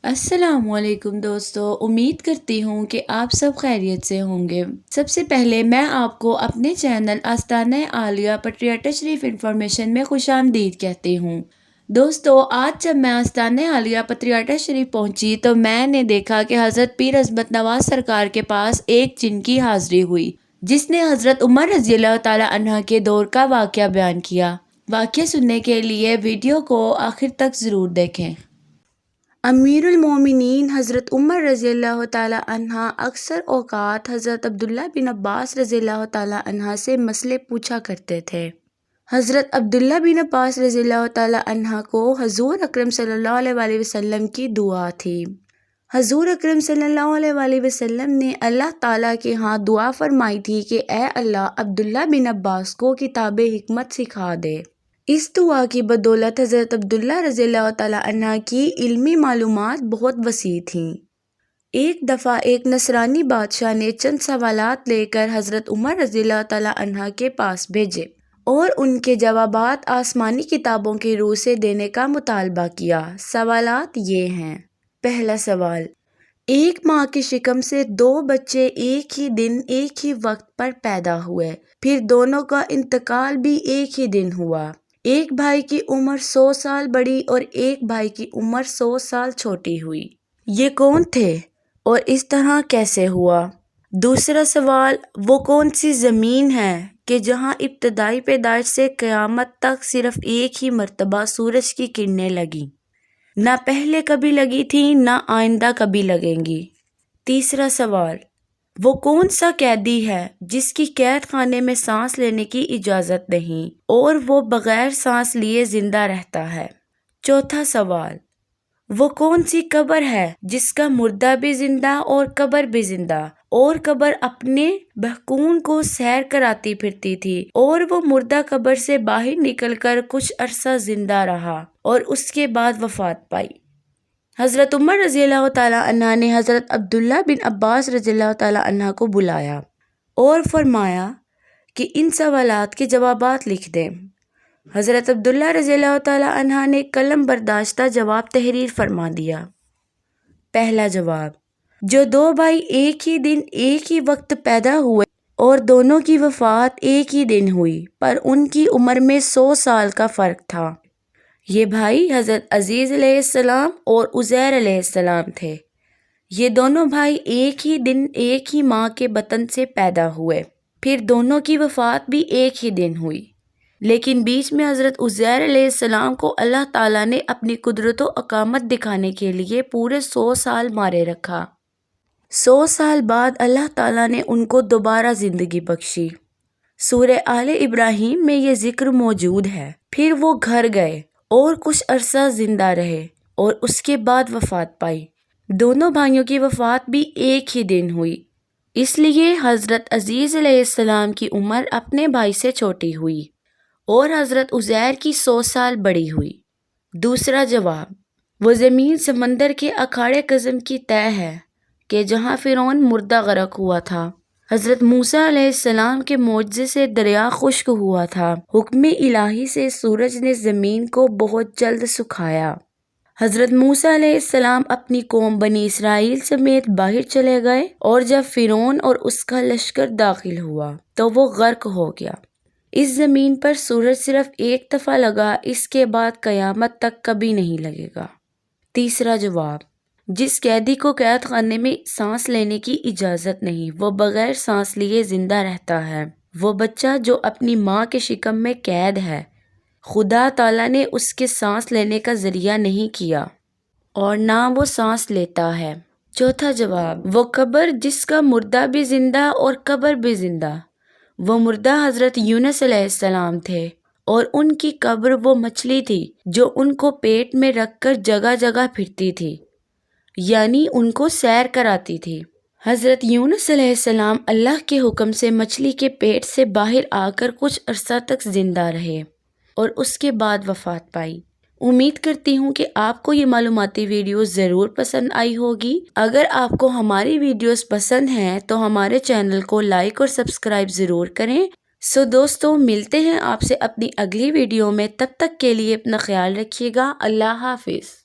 السلام علیکم دوستو، امید کرتی ہوں کہ آپ سب خیریت سے ہوں گے۔ سب سے پہلے میں آپ کو اپنے چینل آستانہ عالیہ پٹریاٹا شریف انفارمیشن میں خوش آمدید کہتی ہوں۔ دوستو، آج جب میں آستانہ عالیہ پٹریاٹا شریف پہنچی تو میں نے دیکھا کہ حضرت پیر عظمت نواز سرکار کے پاس ایک جن کی حاضری ہوئی، جس نے حضرت عمر رضی اللہ تعالیٰ عنہ کے دور کا واقعہ بیان کیا۔ واقعہ سننے کے لیے ویڈیو کو آخر تک ضرور دیکھیں۔ امیر المومنین حضرت عمر رضی اللہ تعالیٰ عنہ اکثر اوقات حضرت عبداللہ بن عباس رضی اللہ تعالیٰ عنہ سے مسئلے پوچھا کرتے تھے۔ حضرت عبداللہ بن عباس رضی اللہ تعالیٰ عنہ کو حضور اکرم صلی اللہ علیہ وآلہ وسلم کی دعا تھی۔ حضور اکرم صلی اللہ علیہ وآلہ وسلم نے اللہ تعالیٰ کے ہاں دعا فرمائی تھی کہ اے اللہ، عبداللہ بن عباس کو کتاب حکمت سکھا دے۔ اس دعا کی بدولت حضرت عبداللہ رضی اللہ تعالیٰ عنہ کی علمی معلومات بہت وسیع تھیں۔ ایک دفعہ ایک نصرانی بادشاہ نے چند سوالات لے کر حضرت عمر رضی اللہ تعالیٰ عنہ کے پاس بھیجے اور ان کے جوابات آسمانی کتابوں کی روح سے دینے کا مطالبہ کیا۔ سوالات یہ ہیں۔ پہلا سوال، ایک ماں کی شکم سے دو بچے ایک ہی دن ایک ہی وقت پر پیدا ہوئے، پھر دونوں کا انتقال بھی ایک ہی دن ہوا۔ ایک بھائی کی عمر 100 سال بڑی اور ایک بھائی کی عمر 100 سال چھوٹی ہوئی۔ یہ کون تھے اور اس طرح کیسے ہوا؟ دوسرا سوال، وہ کون سی زمین ہے کہ جہاں ابتدائی پیدائش سے قیامت تک صرف ایک ہی مرتبہ سورج کی کرنیں لگیں، نہ پہلے کبھی لگی تھیں نہ آئندہ کبھی لگیں گی؟ تیسرا سوال، وہ کون سا قیدی ہے جس کی قید خانے میں سانس لینے کی اجازت نہیں اور وہ بغیر سانس لیے زندہ رہتا ہے؟ چوتھا سوال، وہ کون سی قبر ہے جس کا مردہ بھی زندہ اور قبر بھی زندہ، اور قبر اپنے بحقون کو سیر کراتی پھرتی تھی اور وہ مردہ قبر سے باہر نکل کر کچھ عرصہ زندہ رہا اور اس کے بعد وفات پائی؟ حضرت عمر رضی اللہ تعالیٰ عنہ نے حضرت عبداللہ بن عباس رضی اللہ تعالیٰ عنہ کو بلایا اور فرمایا کہ ان سوالات کے جوابات لکھ دیں۔ حضرت عبداللہ رضی اللہ تعالیٰ عنہ نے قلم برداشتہ جواب تحریر فرما دیا۔ پہلا جواب، جو دو بھائی ایک ہی دن ایک ہی وقت پیدا ہوئے اور دونوں کی وفات ایک ہی دن ہوئی، پر ان کی عمر میں 100 سال کا فرق تھا۔ یہ بھائی حضرت عزیز علیہ السلام اور عزیر علیہ السلام تھے۔ یہ دونوں بھائی ایک ہی دن ایک ہی ماں کے بطن سے پیدا ہوئے، پھر دونوں کی وفات بھی ایک ہی دن ہوئی، لیکن بیچ میں حضرت عزیر علیہ السلام کو اللہ تعالیٰ نے اپنی قدرت و اقامت دکھانے کے لیے پورے 100 سال مارے رکھا۔ 100 سال بعد اللہ تعالیٰ نے ان کو دوبارہ زندگی بخشی۔ سورہ آل ابراہیم میں یہ ذکر موجود ہے۔ پھر وہ گھر گئے اور کچھ عرصہ زندہ رہے اور اس کے بعد وفات پائی۔ دونوں بھائیوں کی وفات بھی ایک ہی دن ہوئی، اس لیے حضرت عزیز علیہ السلام کی عمر اپنے بھائی سے چھوٹی ہوئی اور حضرت عزیر کی 100 سال بڑی ہوئی۔ دوسرا جواب، وہ زمین سمندر کے اکھاڑے قزم کی تہ ہے کہ جہاں فرعون مردہ غرق ہوا تھا۔ حضرت موسیٰ علیہ السلام کے معجزے سے دریا خشک ہوا تھا۔ حکم الہی سے سورج نے زمین کو بہت جلد سکھایا۔ حضرت موسیٰ علیہ السلام اپنی قوم بنی اسرائیل سمیت باہر چلے گئے اور جب فرعون اور اس کا لشکر داخل ہوا تو وہ غرق ہو گیا۔ اس زمین پر سورج صرف ایک دفعہ لگا، اس کے بعد قیامت تک کبھی نہیں لگے گا۔ تیسرا جواب، جس قیدی کو قید خانے میں سانس لینے کی اجازت نہیں، وہ بغیر سانس لیے زندہ رہتا ہے۔ وہ بچہ جو اپنی ماں کے شکم میں قید ہے، خدا تعالیٰ نے اس کے سانس لینے کا ذریعہ نہیں کیا اور نہ وہ سانس لیتا ہے۔ چوتھا جواب، وہ قبر جس کا مردہ بھی زندہ اور قبر بھی زندہ، وہ مردہ حضرت یونس علیہ السلام تھے اور ان کی قبر وہ مچھلی تھی جو ان کو پیٹ میں رکھ کر جگہ جگہ پھرتی تھی، یعنی ان کو سیر کراتی تھی۔ حضرت یونس علیہ السلام اللہ کے حکم سے مچھلی کے پیٹ سے باہر آ کر کچھ عرصہ تک زندہ رہے اور اس کے بعد وفات پائی۔ امید کرتی ہوں کہ آپ کو یہ معلوماتی ویڈیوز ضرور پسند آئی ہوگی۔ اگر آپ کو ہماری ویڈیوز پسند ہیں تو ہمارے چینل کو لائک اور سبسکرائب ضرور کریں۔ دوستوں، ملتے ہیں آپ سے اپنی اگلی ویڈیو میں، تب تک کے لیے اپنا خیال رکھیے گا۔ اللہ حافظ۔